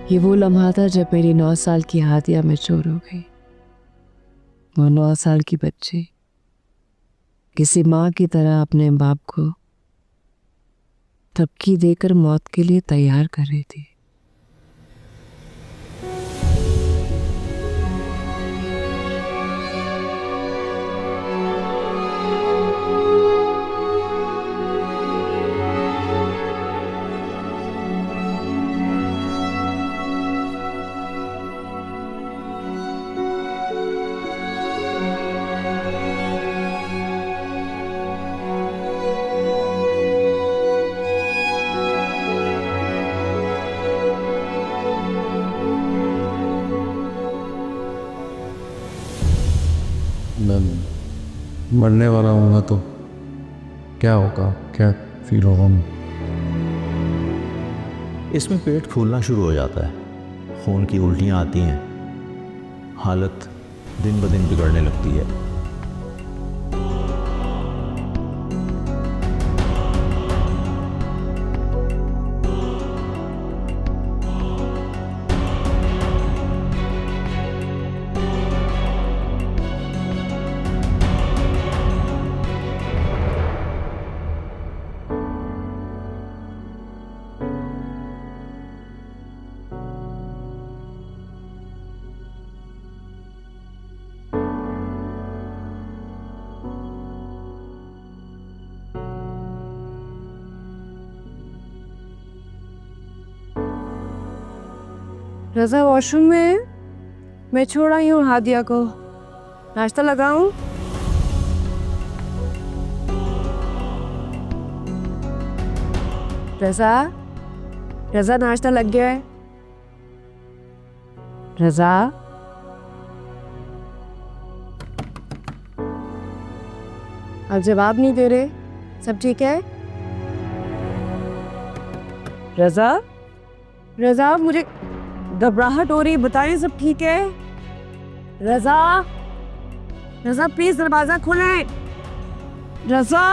ये वो लम्हा था जब मेरी 9 साल की हादिया मैच्योर हो गई। वो 9 साल की बच्ची किसी माँ की तरह अपने बाप को धमकी देकर मौत के लिए तैयार कर रही थी। मैं मरने वाला हूँ तो क्या होगा, क्या फील होगा? इसमें पेट फूलना शुरू हो जाता है, खून की उल्टियाँ आती हैं, हालत दिन ब दिन बिगड़ने लगती है। रज़ा वॉशरूम में है? मैं छोड़ आई हूँ हादिया को। नाश्ता लगाऊं? रज़ा, रज़ा नाश्ता लग गया है। रज़ा, आप जवाब नहीं दे रहे। सब ठीक है? रज़ा, रज़ा मुझे घबराहट हो रही, बताएं सब ठीक है? रज़ा, रज़ा प्लीज दरवाजा खोलें। रज़ा,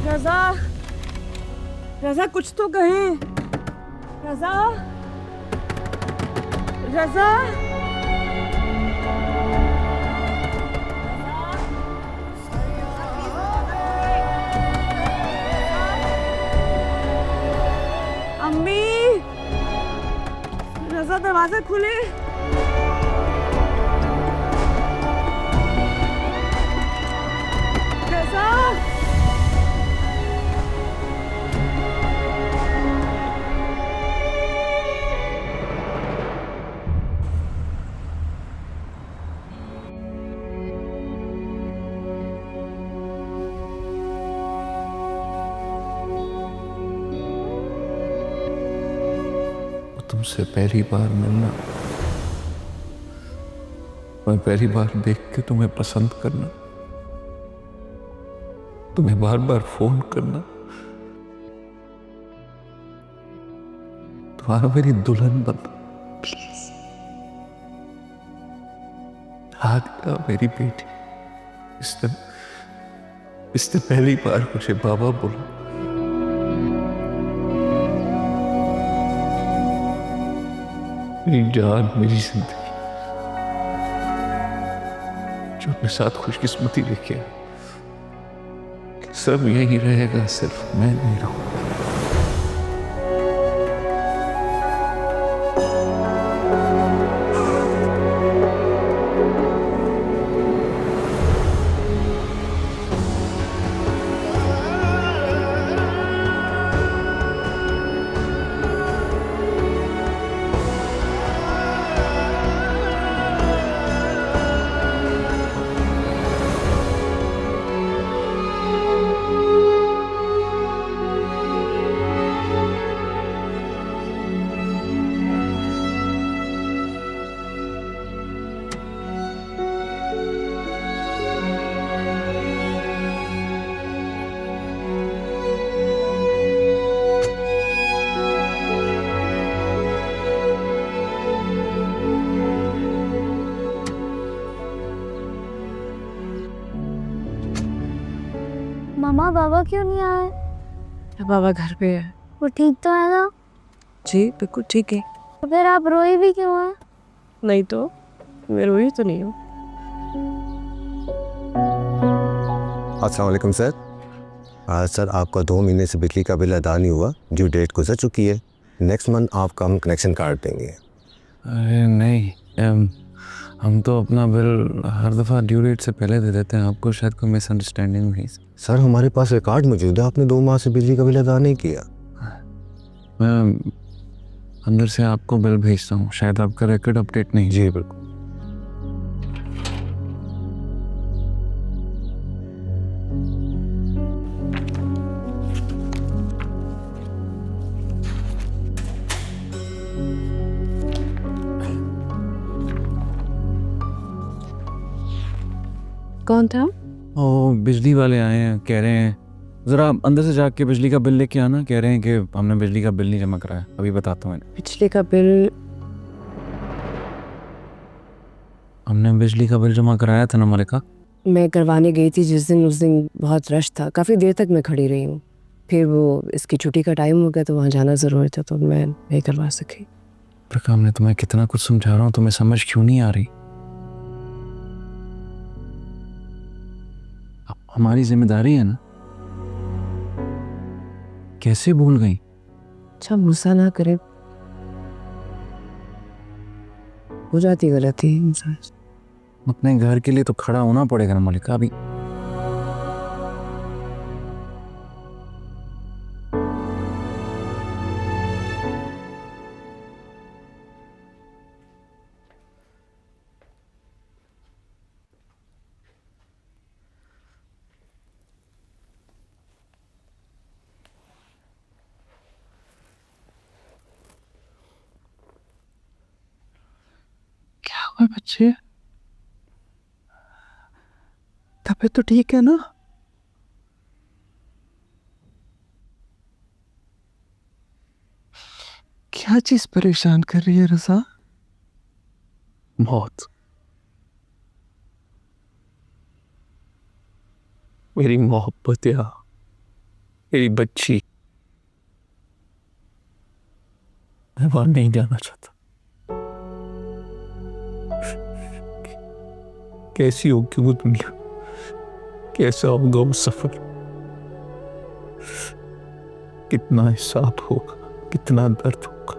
रज़ा, रज़ा कुछ तो कहें। रज़ा, रज़ा, अम्मी, रज़ा दरवाजा खोले। रज़ा, तुमसे पहली बार मिलना, मैं पहली बार देख के तुम्हें पसंद करना, तुम्हें बार बार फोन करना, तुम्हारा मेरी दुल्हन बनना, हादिया मेरी बेटी। इसने पहली बार मुझे बाबा बोला। मेरी जान, मेरी जिंदगी, जो अपने साथ खुशकिस्मती लेके आया, सब यही रहेगा, सिर्फ मैं नहीं रहूंगा। मामा बाबा क्यों नहीं आए? बाबा घर पे है। वो ठीक तो है ना? जी बिल्कुल ठीक है। तो फिर आप रोई भी क्यों हैं? नहीं तो मैं रोई तो नहीं हूँ। अस्सलाम वालेकुम सर। सर आपका 2 महीने से बिजली का बिल अदा नहीं हुआ, ड्यू डेट गुजर चुकी है। नेक्स्ट मंथ आपका हम कनेक्शन काट देंगे। अरे नहीं, हम तो अपना बिल हर दफ़ा ड्यू डेट से पहले दे देते हैं। आपको शायद कोई मिसअंडरस्टैंडिंग हुई। सर हमारे पास रिकॉर्ड मौजूद है, आपने 2 माह से बिजली का बिल अदा नहीं किया। मैं अंदर से आपको बिल भेजता हूँ, शायद आपका रिकॉर्ड अपडेट नहीं। जी बिल्कुल। कौन था? ओ बिजली वाले आए हैं, कह रहे हैं ज़रा अंदर से जाके बिजली का बिल लेके आना। कह रहे हैं कि हमने बिजली का बिल नहीं जमा कराया। अभी बताता हूँ इन्हें। पिछले का बिल हमने बिजली का बिल जमा कराया था ना मलिका। मैं करवाने गई थी जिस दिन, उस दिन बहुत रश था, काफ़ी देर तक मैं खड़ी रही हूँ। फिर वो इसकी छुट्टी का टाइम हो गया तो वहाँ जाना ज़रूरी था, तो मैं नहीं करवा सकी। प्रकाश, मैं तुम्हें कितना कुछ समझा रहा हूँ, तुम्हें समझ क्यों नहीं आ रही? हमारी जिम्मेदारी है ना। कैसे भूल गई? अच्छा गुस्सा ना करे, हो जाती गलती इंसान। अपने घर के लिए तो खड़ा होना पड़ेगा ना मलिका। अभी क्या हुआ बच्चे? तबीयत तो ठीक है ना? क्या चीज परेशान कर रही है रज़ा? मौत, मेरी मोहब्बत या मेरी बच्ची। मैं वहां नहीं जाना चाहता। कैसी होगी वो दुनिया, कैसा होगा वो सफर, कितना हिसाब होगा, कितना दर्द होगा।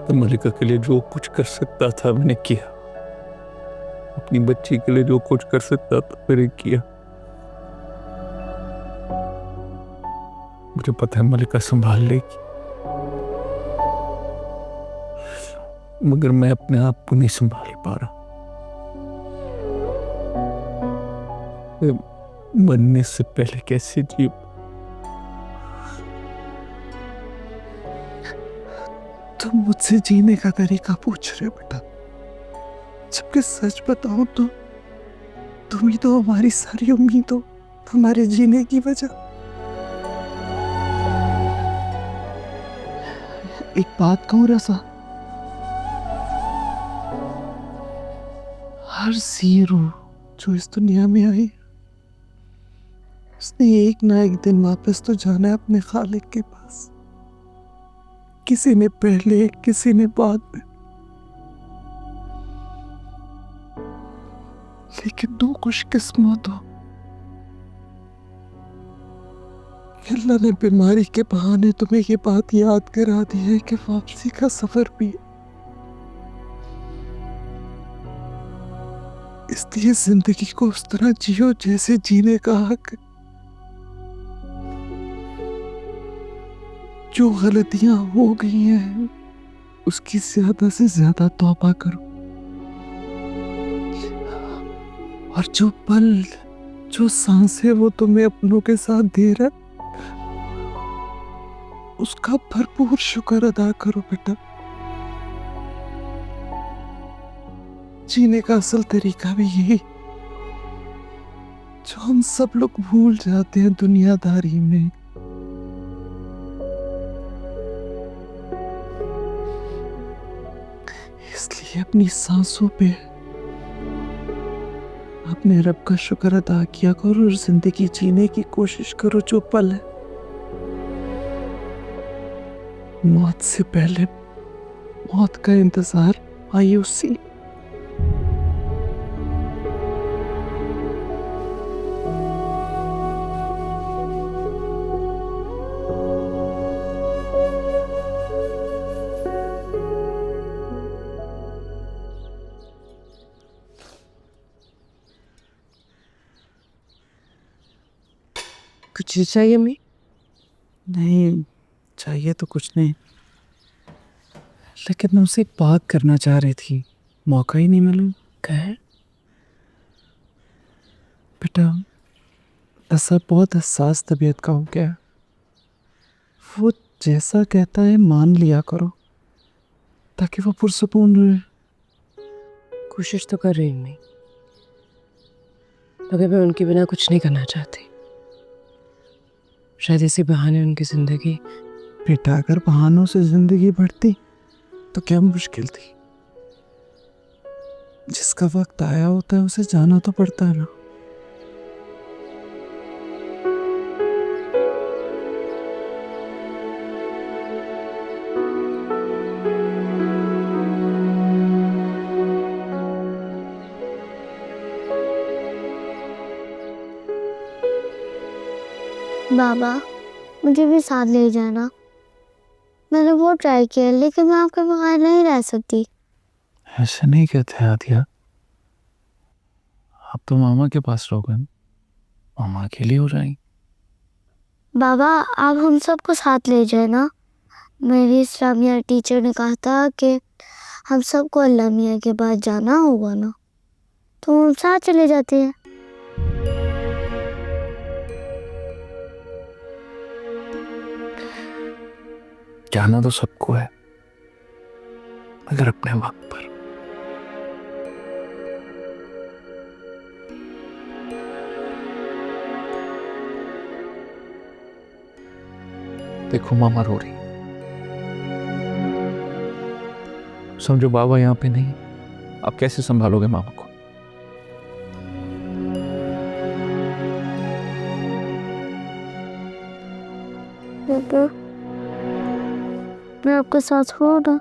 तो मलिका के लिए जो कुछ कर सकता था मैंने किया। अपनी बच्ची के लिए जो कुछ कर सकता था मैंने किया। मुझे पता है मलिका संभाल लेगी, मगर मैं अपने आप को नहीं संभाल पा रहा। मैं मरने से पहले कैसे जी? तुम मुझसे जीने का तरीका पूछ रहे हो बेटा, जबकि सच बताऊं तो तुम ही तो हमारी सारी उम्मीदों, हमारे जीने की वजह। एक बात कहूं रज़ा, हर सी रूह जो इस दुनिया में आई, उसने एक ना एक दिन वापस तो जाना है अपने खालिक के पास। किसी ने पहले, किसी ने बाद में, लेकिन तू खुशकिस्मत हो कि अल्लाह ने बीमारी के बहाने तुम्हें ये बात याद करा दी है कि वापसी का सफर भी है। इसलिए जिंदगी को उस तरह जियो जैसे जीने का हक है। जो गलतियां हो गई हैं उसकी ज्यादा से ज्यादा तौबा करो, और जो पल, जो सांसें वो तुम्हें अपनों के साथ दे रहा है, उसका भरपूर शुक्र अदा करो बेटा। जीने का असल तरीका भी यही, जो हम सब लोग भूल जाते हैं दुनियादारी में। इसलिए अपनी सांसों पे, अपने रब का शुक्र अदा किया करो और जिंदगी जीने की कोशिश करो जो पल है। मौत से पहले मौत का इंतजार मायूसी। कुछ चाहिए मैं? नहीं चाहिए तो कुछ नहीं, लेकिन मैं उनसे एक बात करना चाह रही थी, मौका ही नहीं मिला। कहे बेटा असर बहुत हसास तबीयत का हो गया। वो जैसा कहता है मान लिया करो ताकि वो पुरसुकून रहे। कोशिश तो कर रही हूँ मैं, मगर मैं उनके बिना कुछ नहीं करना चाहती। शायद इसी बहाने उनकी जिंदगी। बेटा अगर बहानों से जिंदगी बढ़ती तो क्या मुश्किल थी। जिसका वक्त आया होता है उसे जाना तो पड़ता है ना। बाबा मुझे भी साथ ले जाना। मैंने बहुत ट्राई किया लेकिन मैं आपके बगैर नहीं रह सकती। ऐसे नहीं कहते आदिया, आप तो मामा के पास रहोगे, मामा अकेली हो जाएंगी। बाबा आप हम सबको साथ ले जाए ना। मेरी इस्लामिया टीचर ने कहा था कि हम सबको अल्लाह मियाँ के पास जाना होगा ना, तो हम साथ चले जाते हैं। जाना तो सबको है, मगर अपने वक्त पर। देखो मामा रो रही, समझो बाबा यहाँ पे नहीं, आप कैसे संभालोगे मामा को? पापा मैं आपके साथ हूँ ना।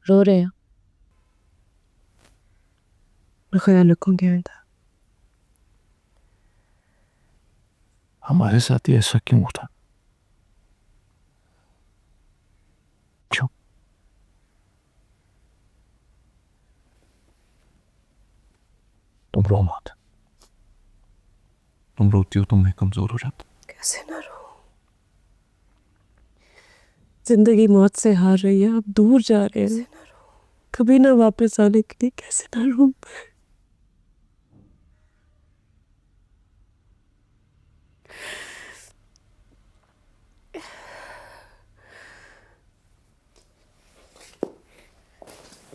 रो रहे हैं? मैं ख्याल रखूंगी बेटा। हमारे साथ ही ऐसा क्यों होता? क्यों? तुम रो मत, तुम रोती हो तो मैं कमजोर हो जाता। कैसे ना रो? जिंदगी मौत से हार रही है, आप दूर जा रहे हैं, कभी ना वापस आने के लिए। कैसे ना रो?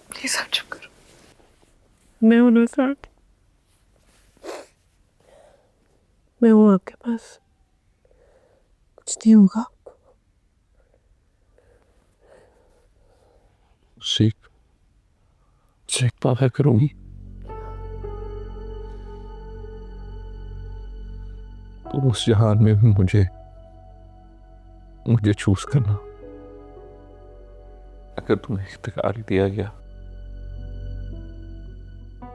प्लीज आप चुप करो, मैं हूं ना साथ, मैं हूं आपके पास, कुछ नहीं होगा। सीख पाया करूंगी। तुम उस जहान में भी मुझे चूज करना। अगर तुम्हें इख्तियार दिया गया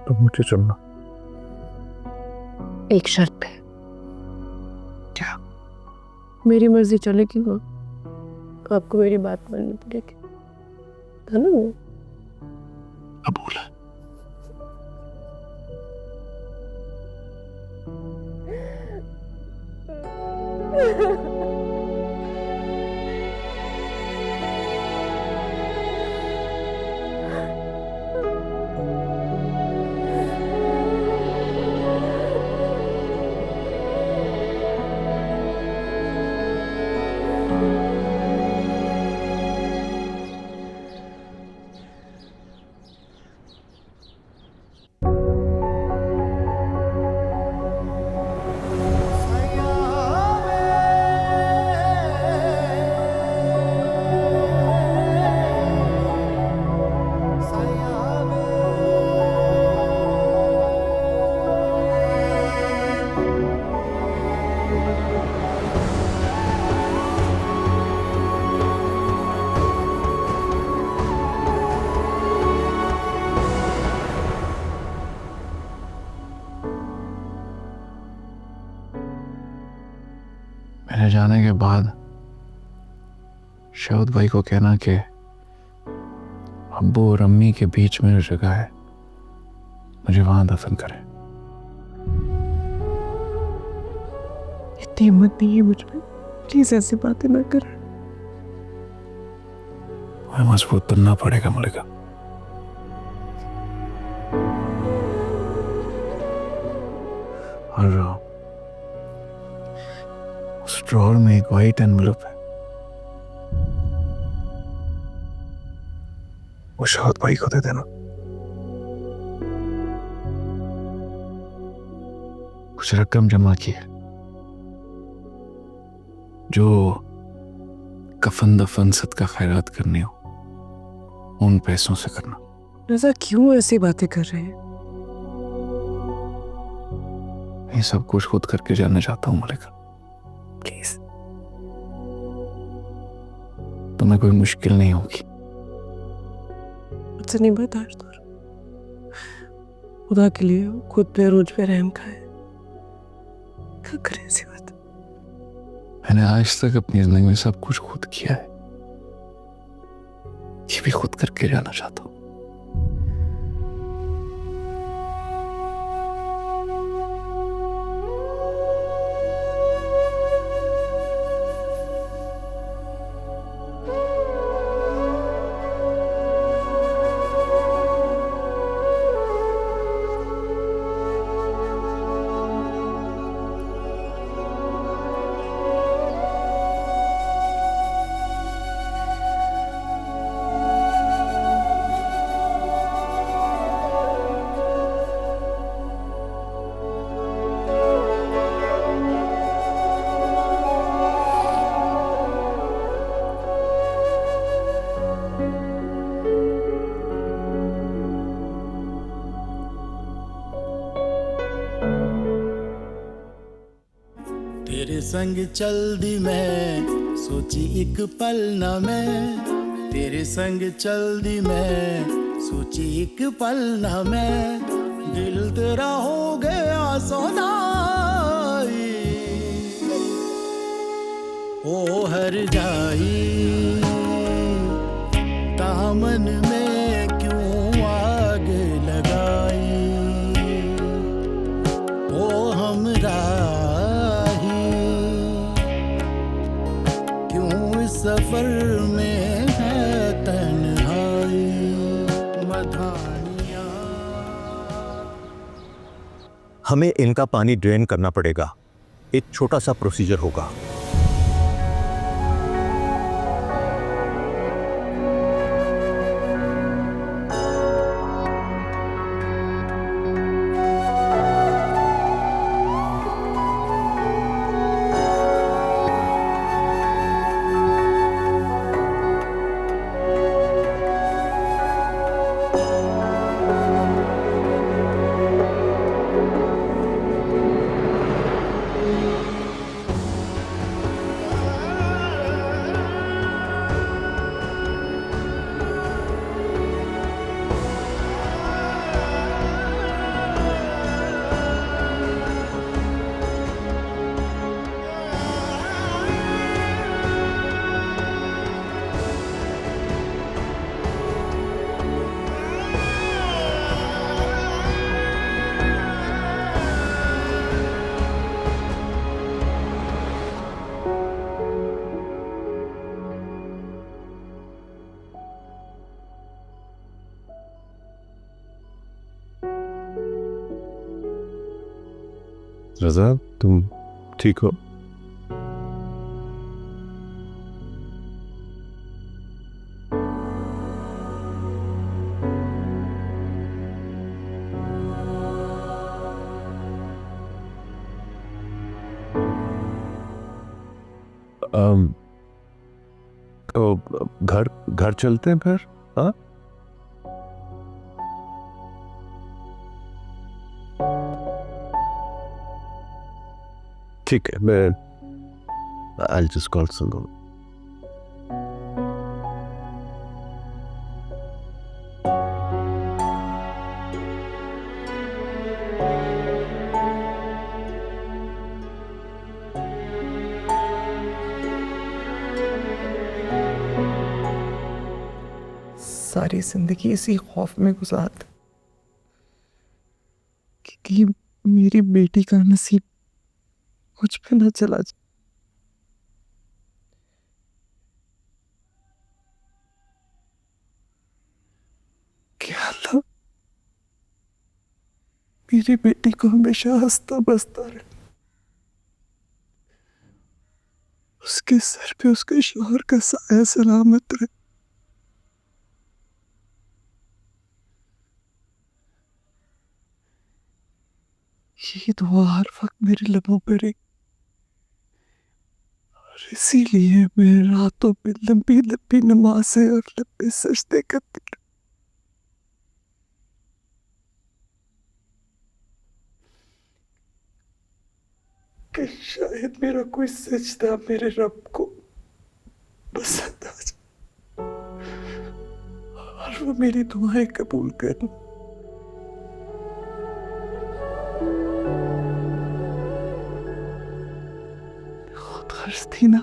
तो मुझे चुनना। एक शर्त पे। मेरी मर्जी चलेगी ना, आपको मेरी बात माननी पड़ेगी, है ना? कबूल है। मेरे जाने के बाद शौद भाई को कहना कि अब्बू और अम्मी के बीच में जो जगह है मुझे वहां दफन करें। इतनी हिम्मत नहीं है मुझ में, प्लीज ऐसी बातें ना कर। हमें मजबूत बनना पड़ेगा मलिका। और उस ड्रॉर में एक वाइट एनवेलप है, वो शौद भाई को दे देना। कुछ रकम जमा की है जो कफन दफन सदका खैरात करनी हो, उन पैसों से करना। रजा क्यों ऐसी बातें कर रहे हैं? ये सब कुछ खुद करके जाना चाहता हूं मलिका, प्लीज। तुम्हें कोई मुश्किल नहीं होगी। मुझसे नहीं बर्दाश्त हो रहा। खुदा के लिए खुद पे रोज पे रहम खाए। क्या करें ऐसी बात? मैंने आज तक अपनी जिंदगी में सब कुछ खुद किया है, ये भी खुद करके जाना चाहता हूं। तेरे संग चल दी मैं सोची एक पल न मैं, तेरे संग चल दी मैं सोची एक पल न मैं, दिल तेरा हो गया सौदाई ओ हर जाई, दामन में क्यों आग लगाई ओ हमरा सफर में है तन्हाई मधानिया। हमें इनका पानी ड्रेन करना पड़ेगा, एक छोटा सा प्रोसीजर होगा। रजा, तुम ठीक हो? तो घर घर चलते हैं फिर? हाँ, ठीक है, मैं I'll just call someone. सारी जिंदगी इसी खौफ में गुजार दी कि मेरी बेटी का नसीब मुझ पे न चला जाए। क्या अल्लाह मेरी बेटी को हमेशा हंसता बसता रहे, उसके सर पे उसके शौहर का साया सलामत रहे। यही दुआ हर वक्त मेरे लबों पे रही, और इसीलिए मैं रातों में लंबी लंबी नमाजें और लंबे सजदे करती रही। कि शायद मेरा कोई सजदा मेरे रब को पसंद आ जाए और वो मेरी दुआएं कबूल कर ले। खुद गर्ज थी ना,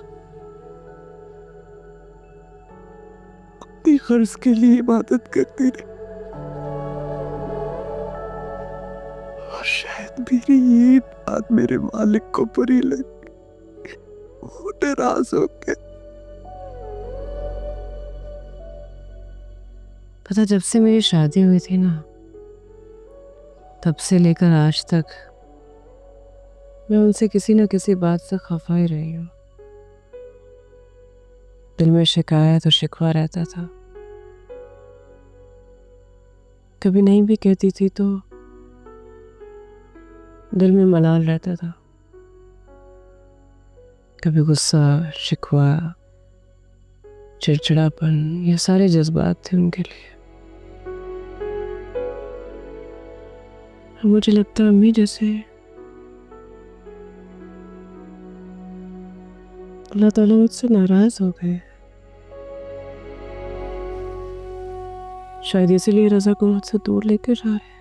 अपनी गर्ज के लिए इबादत करती रही, और शायद मेरी ये बात मेरे मालिक को बुरी लगी, वो नाराज हो गए। पता, जब से मेरी शादी हुई थी ना, तब से लेकर आज तक मैं उनसे किसी न किसी बात से खफा ही रही हूँ। दिल में शिकायत और शिकवा रहता था। कभी नहीं भी कहती थी तो दिल में मलाल रहता था। कभी गुस्सा, शिकवा, चिड़चिड़ापन, ये सारे जज्बात थे उनके लिए। मुझे लगता है अम्मी जैसे अल्लाह ताला मुझसे नाराज हो गए। शायद इसीलिए रजा को मुझसे दूर लेकर जा रहे हैं।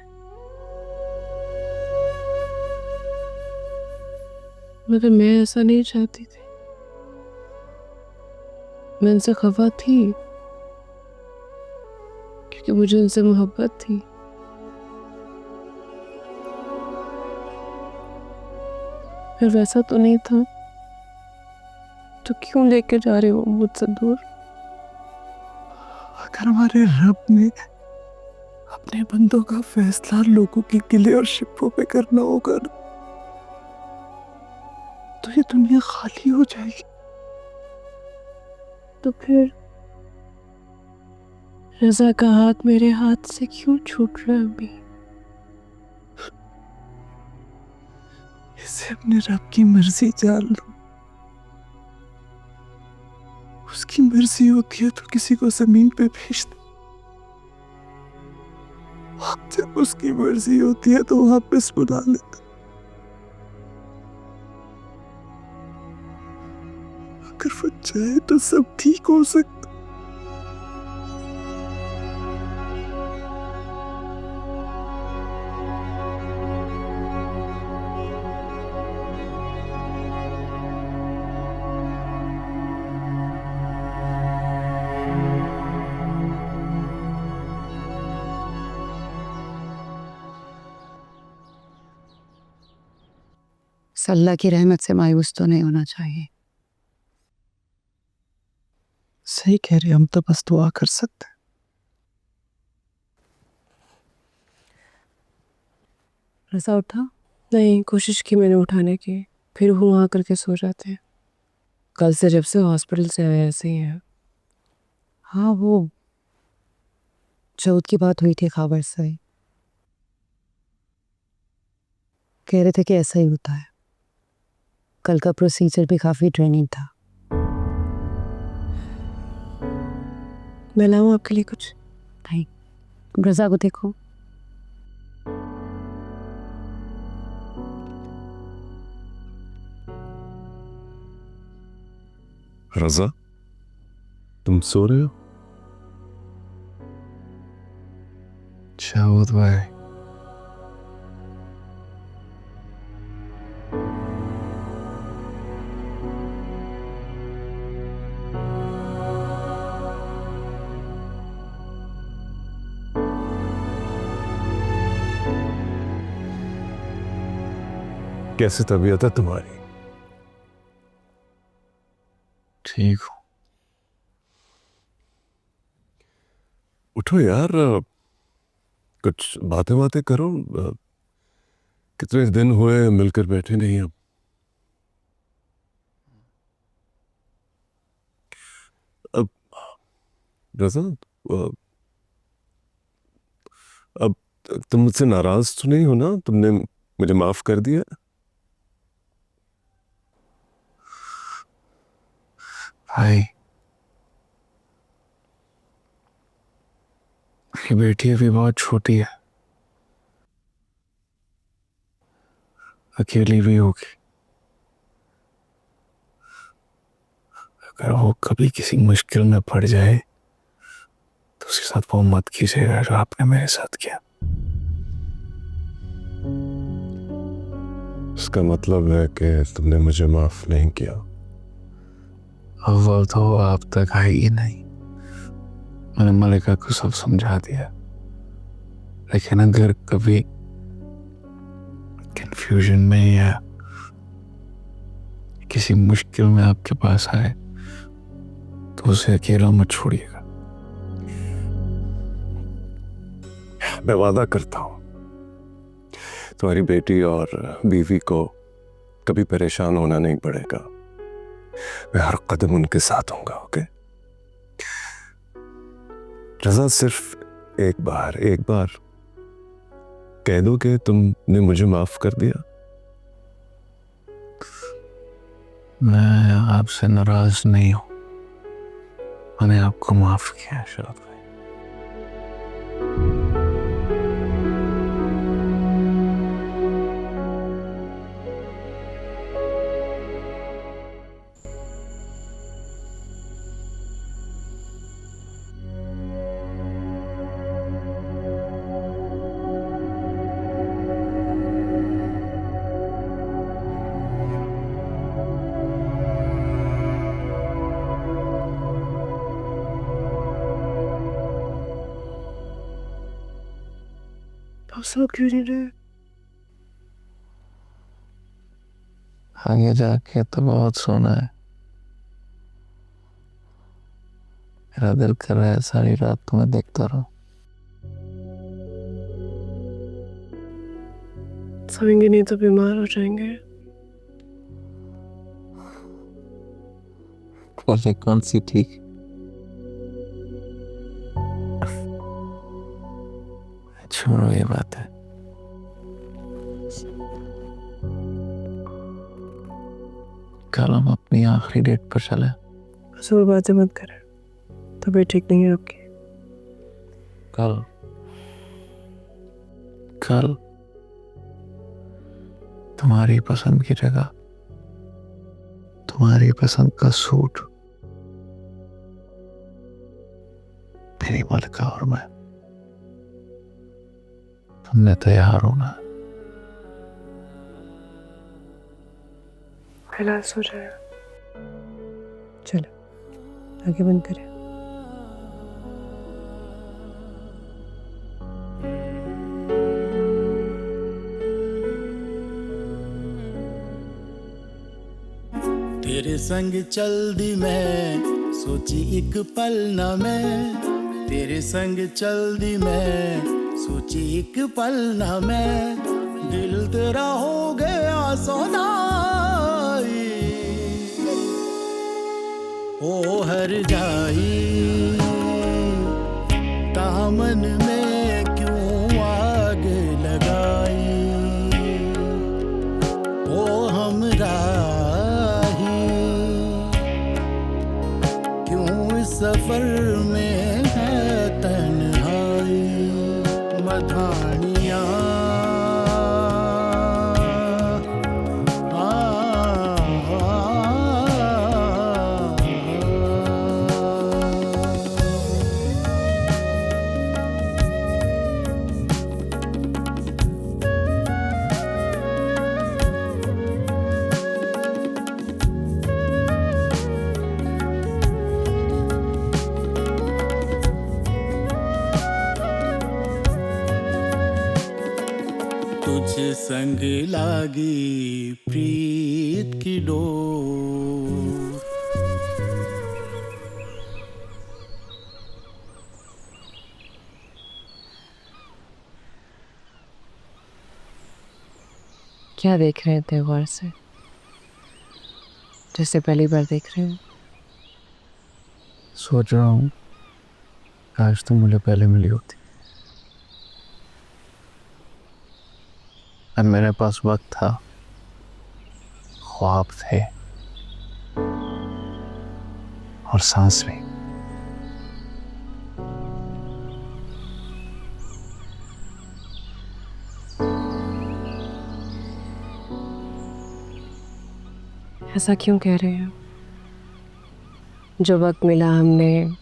मगर मैं ऐसा नहीं चाहती थी। मैं उनसे खफा थी क्योंकि मुझे उनसे मोहब्बत थी। फिर वैसा तो नहीं था तो क्यों लेके जा रहे हो मुझसे दूर? अगर हमारे रब ने अपने बंदों का फैसला लोगों के गिले और शिकवों पे करना होगा ना, तो ये दुनिया खाली हो जाएगी। तो फिर रजा का हाथ मेरे हाथ से क्यों छूट रहा है अभी? इसे अपने रब की मर्जी जान लो। उसकी मर्जी होती है तो किसी को जमीन पे भेज दे, जब उसकी मर्जी होती है तो वापस बुला लेता। अगर वो चाहे तो सब ठीक हो सकता। अल्लाह की रहमत से मायूस तो नहीं होना चाहिए। सही कह रहे, हम तो बस दुआ कर सकते हैं। रजा उठा। नहीं, कोशिश की मैंने उठाने की, फिर वो वहाँ करके सो जाते हैं। कल से जब से हॉस्पिटल से आए ऐसे ही है। हाँ, वो चौथ की बात हुई थी खबर से, कह रहे थे कि ऐसा ही होता है। कल का प्रोसीजर भी काफी ड्रेनिंग था। मैं लाऊं आपके लिए कुछ? नहीं, रजा को देखो। रजा, तुम सो रहे हो? शाहूद भाई, कैसी तबीयत है तुम्हारी? ठीक हूँ। उठो यार, कुछ बातें करो। कितने दिन हुए मिलकर बैठे नहीं अब। रजा, अब तुम मुझसे नाराज तो नहीं हो ना? तुमने मुझे माफ कर दिया? भाई, मेरी बेटी अभी बहुत छोटी है, अकेली भी होगी। अगर वो कभी किसी मुश्किल में पड़ जाए तो उसके साथ वो मत कीजिएगा जो आपने मेरे साथ किया। इसका मतलब है कि तुमने मुझे माफ नहीं किया? अव्वल तो आप तक आई ही नहीं। मैंने मलिका को सब समझा दिया, लेकिन अगर कभी कंफ्यूजन में या किसी मुश्किल में आपके पास आए तो उसे अकेला मत छोड़िएगा। मैं वादा करता हूं तुम्हारी बेटी और बीवी को कभी परेशान होना नहीं पड़ेगा। मैं हर कदम उनके साथ होऊंगा। ओके रजा, सिर्फ एक बार कह दो कि तुमने मुझे माफ कर दिया। मैं आपसे नाराज नहीं हूं, मैंने आपको माफ किया शरद भाई। आप सो क्यों नहीं रहे? आगे जाके तो बहुत सोना है। मेरा दिल कर रहा है सारी रात तुम्हें देखता रहूं। सोएंगे नहीं तो बीमार हो जाएंगे। बोले कौन सी ठीक? छोड़ो ये बात है। कल हम अपनी आखिरी डेट पर चले। फजूल बातें मत करें, तबीयत ठीक नहीं है आपकी। कल तुम्हारी पसंद की जगह, तुम्हारी पसंद का सूट, मेरी मलिका और मैं, तुमने तैयार होना। फिलहाल सो जाए। चलो आगे बंद करें। तेरे संग चल दी मैं सोची एक पल ना मैं, तेरे संग चल दी मैं सोची एक पल ना मैं, दिल तेरा हो सौदाई ओ हर जाई दामन में क्यों आग लगाई ओ हमराही क्यों इस सफर में है तन्हाई मधानियाँ तुझ संग लागी प्रीत की डोर क्या देख रहे थे गौर से, जैसे पहली बार देख रहे हो? सोच रहा हूँ काश तुम मुझे पहले मिली होती। अब मेरे पास वक्त था, ख्वाब थे और सांस भी। ऐसा क्यों कह रहे हो? जो वक्त मिला हमने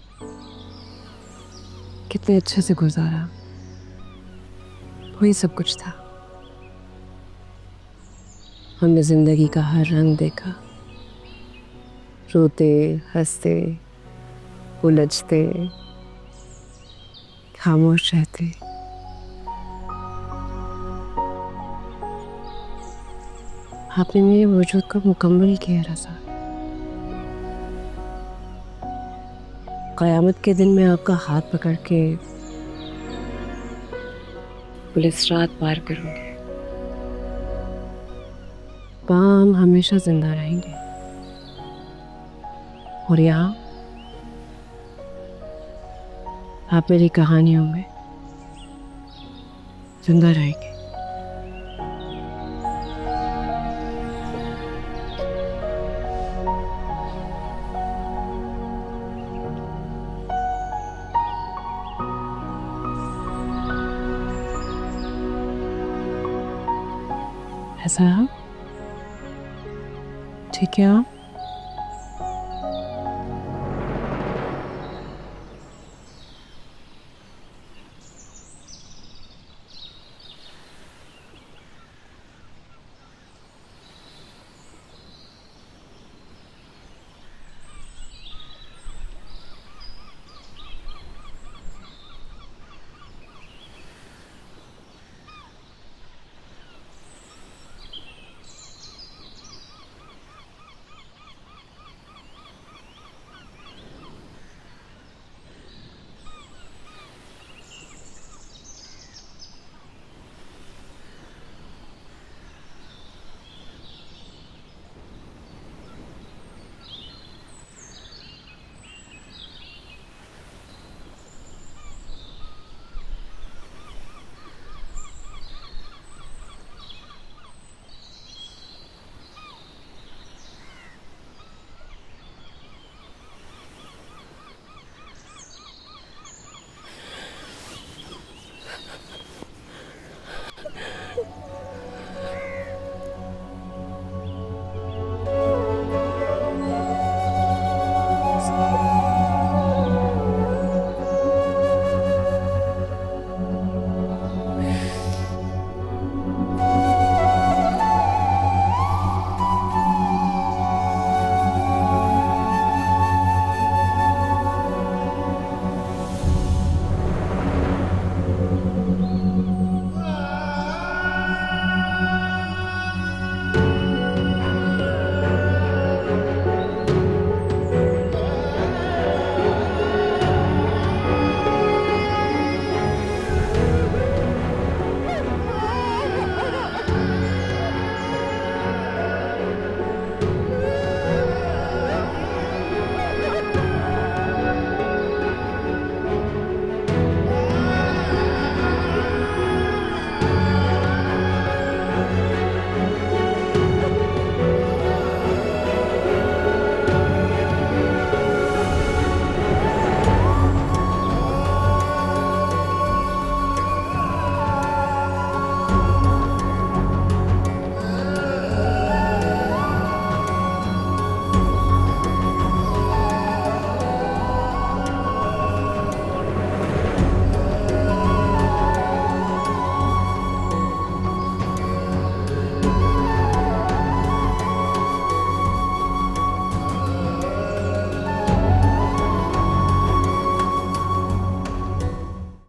कितने अच्छे से गुजारा, वही सब कुछ था। हमने जिंदगी का हर रंग देखा, रोते हंसते उलझते खामोश रहते। आपने मेरे वजूद को मुकम्मल किया रज़ा। क़यामत के दिन मैं आपका हाथ पकड़ के पुलिस रात पार करूंगी। हम हमेशा जिंदा रहेंगे और यहाँ आप मेरी कहानियों में जिंदा रहेंगे। ऐसा है? ठीक है।